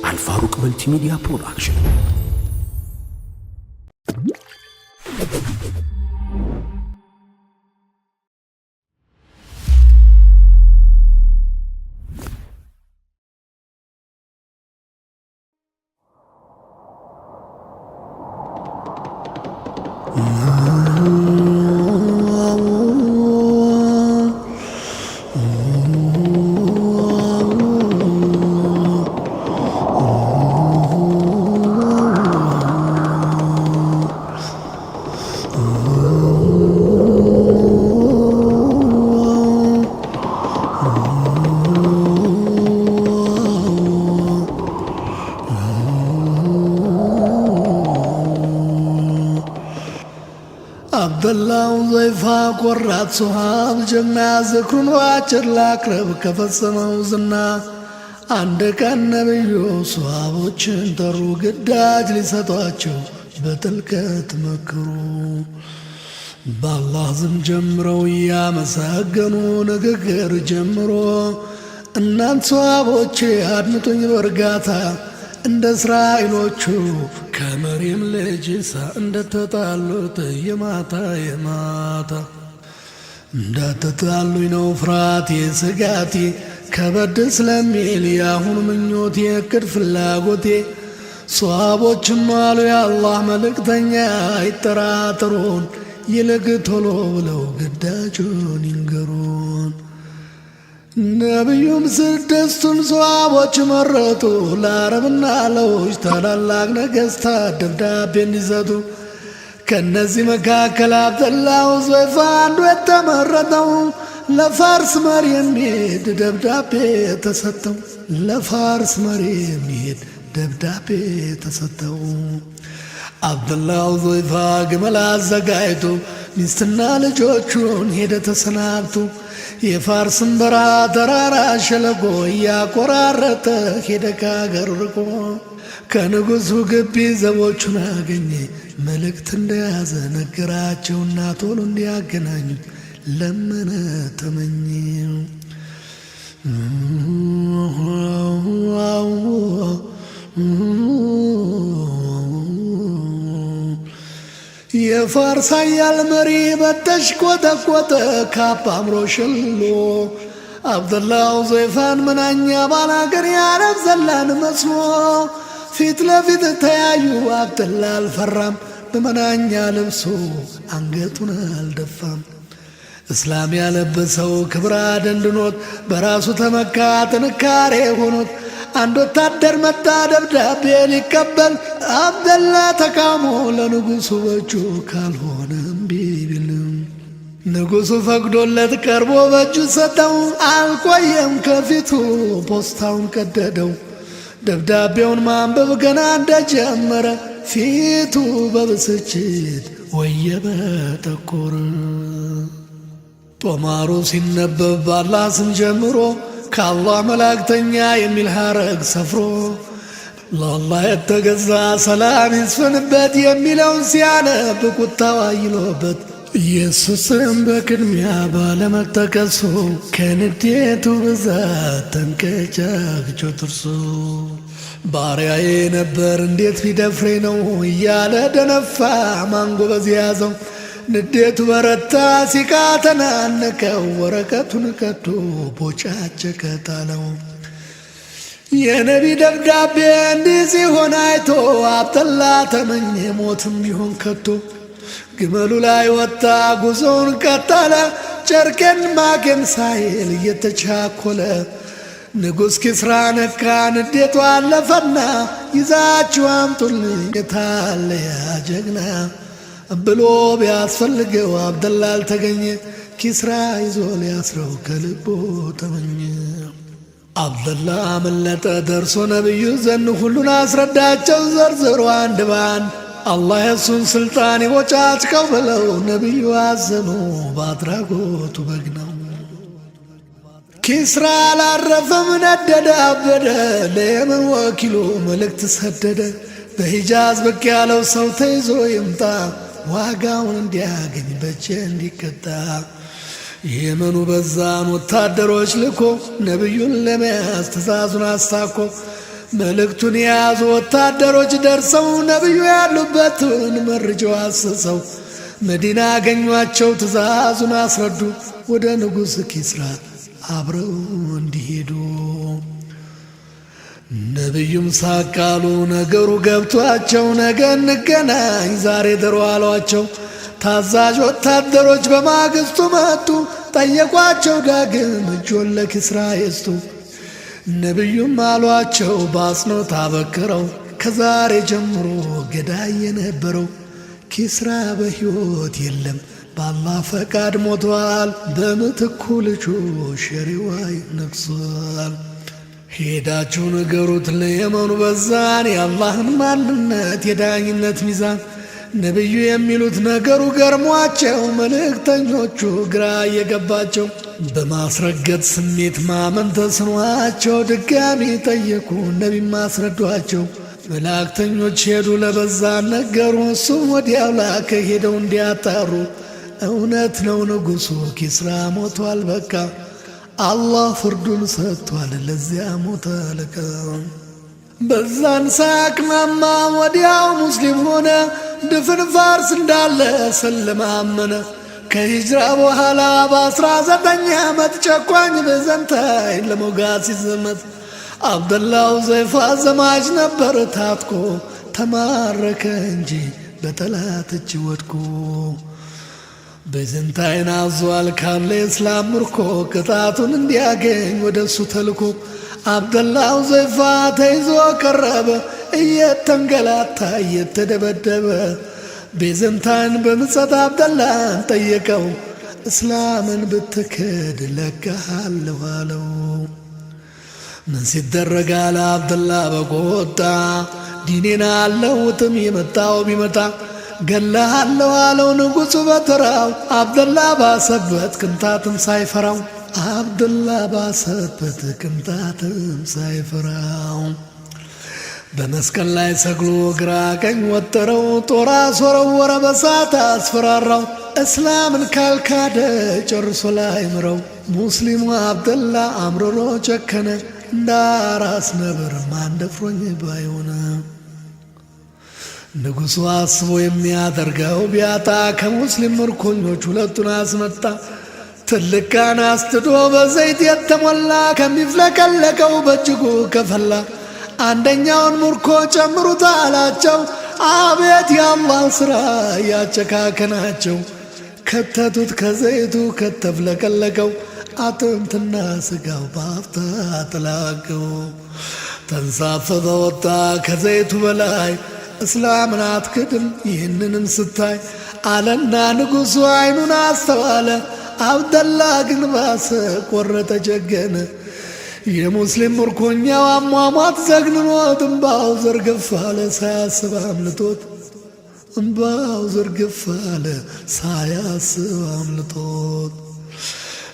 አልፋሩቅ መልቲሚዲያ ፕሮዳክሽን عبدالله وظيفة قرات صحاب جمع ذكر واجر لاقرب كفصنا وزنا عندك النبي صحاب وچنترو قداج لسطواتشو بتلك تمكرو بالله زم جمرو يا مساقنو نققر جمرو እናንተ ሰዋቦቼ አድምጡኝ በርጋታ እንደ እስራኤሎቹ ከመሪም ልጅ እንደተጣሉት የማታ እንዳትጣሉኝ ነው ፍርሃቴ ስጋቴ ከበድ ስለሚል ያሁኑ ምኞቴ እቅድ ፍላጎቴ ሰዋቦችም አሉ የአላህ መልእክተኛ አይጠራጠሩን ይልቅ ቶሎ ብለው ግዳጁን ይንገሩን ነቢዩም ስድስቱን ሰዋቦች መረጡ ለአረብና ለውጭ ታላላቅ ነገሥታት ደብዳቤ እንዲሰጡ ከእነዚህ መካከል አብደላህ ወዙይፋ አንዱ የተመረጠው ለፋርስ መሪ የሚሄድ ደብዳቤ ተሰጠው ለፋርስ መሪ የሚሄድ ደብዳቤ ተሰጠው አብደላህ ወዙይፋ ግመል አዘጋጅቶ ሚስትና ልጆቹን ሄደ ተሰናብቶ የፋርስን በረሃ ተራራ ሸለቆ እያቆራረጠ ሄደ ከአገር ርቆ ከንጉሡ ግቢ ዘቦቹን አገኘ መልእክት እንደያዘ ነገራቸውና ቶሎ እንዲያገናኙት ለመነ ተመኘ የፋርስ ኃያል መሪ በተሽቆጠቆጠ ካባ አምሮ ሸሎ አብደላህ ወዙይፋን ምናኛ ባላገር የአረብ ዘላን መስሎ ፊት ለፊት ተያዩ አብደላህ አልፈራም በመናኛ ልብሱ አንገቱን አልደፋም እስላም ያለበሰው ክብር አደንድኖት በራሱ ተመካ ጥንካሬ ሆኖት አንድ ወታደር መጣ ደብዳቤ ሊቀበል አብደላህ ተቃውሞ ለንጉሡ በእጁ ካልሆነ እምቢ ቢልም ንጉሡ ፈቅዶለት ቀርቦ በእጁ ሰጠው አልቆየም ከፊቱ ፖስታውን ቀደደው ደብዳቤውን ማንበብ ገና እንደጀመረ ፊቱ በብስጭት ወየበ ጠቆረ ጦማሩ ሲነበብ በአላህ ስም ጀምሮ ከአላህ መላእክተኛ የሚል ሐረግ ሰፍሮ ለአላህ የተገዛ ሰላም ይስፈንበት የሚለውን ሲያነብ ቁጣው አይሎበት ኢየሱስም በቅድሚያ ባለመጠቀሱ ከንዴቱ ብዛት ተንቀጫግጮ ጥርሱ ባሪያዬ ነበር እንዴት ቢደፍሬ ነው እያለ ደነፋ ማንጎበዝ ያዘው ንዴቱ በረታ ሲቃ ተናነቀው ወረቀቱን ቀዶ ቦጫጨቀ ጣለው የነቢ ደብዳቤ እንዲህ ሲሆን አይቶ አብደላህ ተመኘ ሞትም ቢሆን ከቶ ግመሉ ላይ ወጣ ጉዞውን ቀጠለ ጨርቄን ማቄን ሳይል እየተቻኮለ ንጉሥ ኪስራ ነካ ንዴቱ አለፈና ይዛችሁ አምጡልኝ የታለ ያ ጀግና ብሎ ቢያስፈልገው አብደላህ አልተገኘ ኪስራ ይዞ ሊያስረው ከልቦ ተመኘ አብደላህ አመለጠ ደርሶ ነቢዩ ዘንድ ሁሉን አስረዳቸው ዘርዝሮ አንድ ባንድ አላህ የሱን ስልጣን ይቦጫጭቀው ብለው ነቢዩ አዘኑ በአድራጎቱ በግ ነው ኪስራ አላረፈም ነደደ አበደ ለየመን ወኪሉ መልእክት ሰደደ በሂጃዝ ብቅ ያለው ሰው ተይዞ ይምጣ ዋጋውን እንዲያገኝ በእጄ እንዲቀጣ የመኑ በዛን ወታደሮች ልኮ ነቢዩን ለመያዝ ትእዛዙን አስታኮ መልእክቱን የያዙ ወታደሮች ደርሰው ነቢዩ ያሉበትን መርጀው አስሰው መዲና አገኟቸው። ትእዛዙን አስረዱ ወደ ንጉሥ ኪስራ አብረው እንዲሄዱ። ነቢዩም ሳቃሉ ነገሩ ገብቷቸው ነገ እንገናኝ ዛሬ ደሮ አሏቸው። ታዛዥ ወታደሮች በማግስቱ መጡ ጠየቋቸው ዳግም እጆን ለኪስራ ይስጡ። ነቢዩም አሏቸው በአጽንኦት አበክረው ከዛሬ ጀምሮ ገዳይ የነበረው ኪስራ በሕይወት የለም በአላህ ፈቃድ ሞቷል። በምትኩ ልጁ ሸሪዋይ ነግሷል። ሄዳችሁ ንገሩት ለየመኑ በዛን የአላህን ማንነት የዳኝነት ሚዛን። ነቢዩ የሚሉት ነገሩ ገርሟቸው መልእክተኞቹ ግራ እየገባቸው በማስረገጥ ስሜት ማመን ተስኗቸው ድጋሚ ጠየቁ ነቢም አስረዷቸው። መላእክተኞች ሄዱ ለበዛን ነገሩ እሱም ወዲያው ላከ ሄደው እንዲያጣሩ። እውነት ነው ንጉሡ ኪስራ ሞቷል በቃ አላህ ፍርዱን ሰጥቷል ለዚያ ሞተ አለቃ። በዛን ሳያቅማማ ወዲያው ሙስሊም ሆነ ድፍን ፋርስ እንዳለ ሰለማመነ። ከሂጅራ በኋላ በ19 ዓመት ጨቋኝ ቤዘንታይን ለመውጋት ሲዘመት አብደላሁ ዘይፋ ዘማች ነበር ታጥቆ ተማረከ እንጂ በጠላት እጅ ወድቆ። ቤዘንታይን አዟል ካለ እስላም ምርኮ ቅጣቱን እንዲያገኝ ወደ እሱ ተልኮ አብደላሁ ዘይፋ ተይዞ ቀረበ እየተንገላታ እየተደበደበ። ቤዘንታይን በምጸት አብደላን ጠየቀው እስላምን ብትክድ ለቀሃለሁ አለው። ምን ሲደረግ አለ አብደላ በቆጣ ዲኔን አልለውጥም የመጣው ቢመጣ ገለሃለሁ አለው ንጉሡ በተራው። አብደላ ባሰበት ቅንጣትም ሳይፈራው አብደላ ባሰበት ቅንጣትም ሳይፈራው በመስቀል ላይ ሰግሎ ግራ ቀኝ ወጠረው ጦር አስወረወረ በሳት አስፈራራው። እስላምን ካልካደ ጨርሶ ላይ ምረው ሙስሊሙ አብደላ አምርሮ ጨከነ እንዳራስ ነብር ማንደፍሮኝ ባይሆነ። ንጉሡ አስቦ የሚያደርገው ቢያጣ ከሙስሊም ምርኮኞች ሁለቱን አስመጣ። ትልቅ ጋን አስጥዶ በዘይት የተሞላ ከሚፍለቀለቀው በእጅጉ ከፈላ። አንደኛውን ምርኮ ጨምሩት አላቸው። አቤት የአላህ ሥራ ያጨካከናቸው። ከተቱት ከዘይቱ ከተፍለቀለቀው አጥንትና ስጋው በአፍታ ተላቀው። ተንሳፈፈ ወጣ ከዘይቱ በላይ እስላምን አትክድም ይህንንም ስታይ አለና ንጉሡ አይኑን አስተዋለ። አብደላ ግን ባሰ ቆረጠ ጀገነ። የሙስሊም ምርኮኛው አሟሟት ዘግንኖት እምባው ዘርግፍ አለ ሳያስብ አምልጦት እምባው ዘርግፍ አለ ሳያስብ አምልጦት።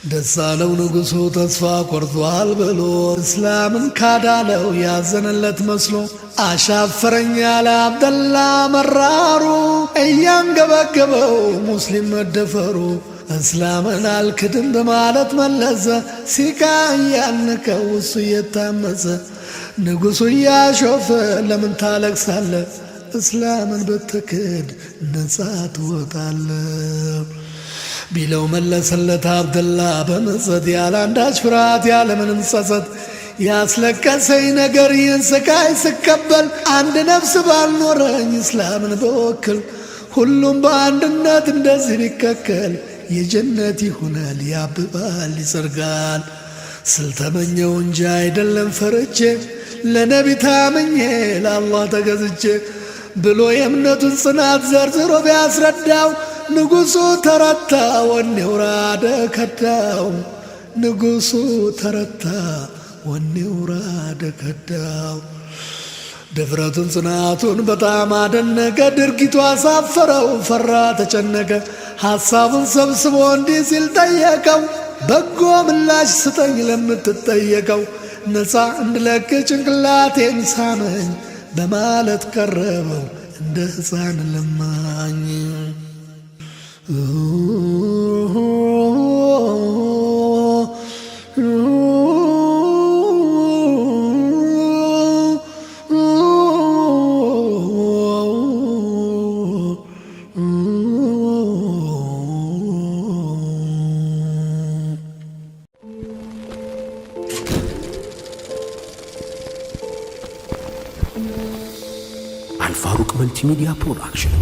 ደስ አለው ንጉሡ ተስፋ ቆርጧል ብሎ እስላምን ካዳለው ያዘነለት መስሎ። አሻፈረኝ ያለ አብደላ መራሩ እያንገበገበው ሙስሊም መደፈሩ። እስላምን አልክድም በማለት መለሰ ሲቃ እያነቀው እሱ እየታመሰ። ንጉሡ እያሾፈ ለምን ታለቅሳለ እስላምን ብትክድ ነጻ ትወጣለ ቢለው መለሰለት አብደላ በመጸት ያለ አንዳች ፍርሃት ያለምንም ጸጸት። ያስለቀሰኝ ነገር ይህን ስቃይ ስቀበል አንድ ነፍስ ባልኖረኝ እስላምን በወክል ሁሉም በአንድነት እንደዚህ ቢከከል የጀነት ይሆናል ያብባል ይጸርጋል። ስልተመኘው እንጂ አይደለም ፈርቼ ለነቢ ታምኜ ለአላህ ተገዝቼ ብሎ የእምነቱን ጽናት ዘርዝሮ ቢያስረዳው ንጉሡ ተረታ ወኔው ራደ ከዳው። ንጉሡ ተረታ ወኔው ራደ ከዳው። ድፍረቱን ጽናቱን በጣም አደነቀ። ድርጊቱ አሳፈረው ፈራ ተጨነቀ። ሐሳቡን ሰብስቦ እንዲህ ሲል ጠየቀው በጎ ምላሽ ስጠኝ ለምትጠየቀው። ነፃ እንድለቅ ጭንቅላቴን ሳመኝ በማለት ቀረበው እንደ ሕፃን ለማኝ። አልፋሩቅ መልቲሚዲያ ፕሮዳክሽን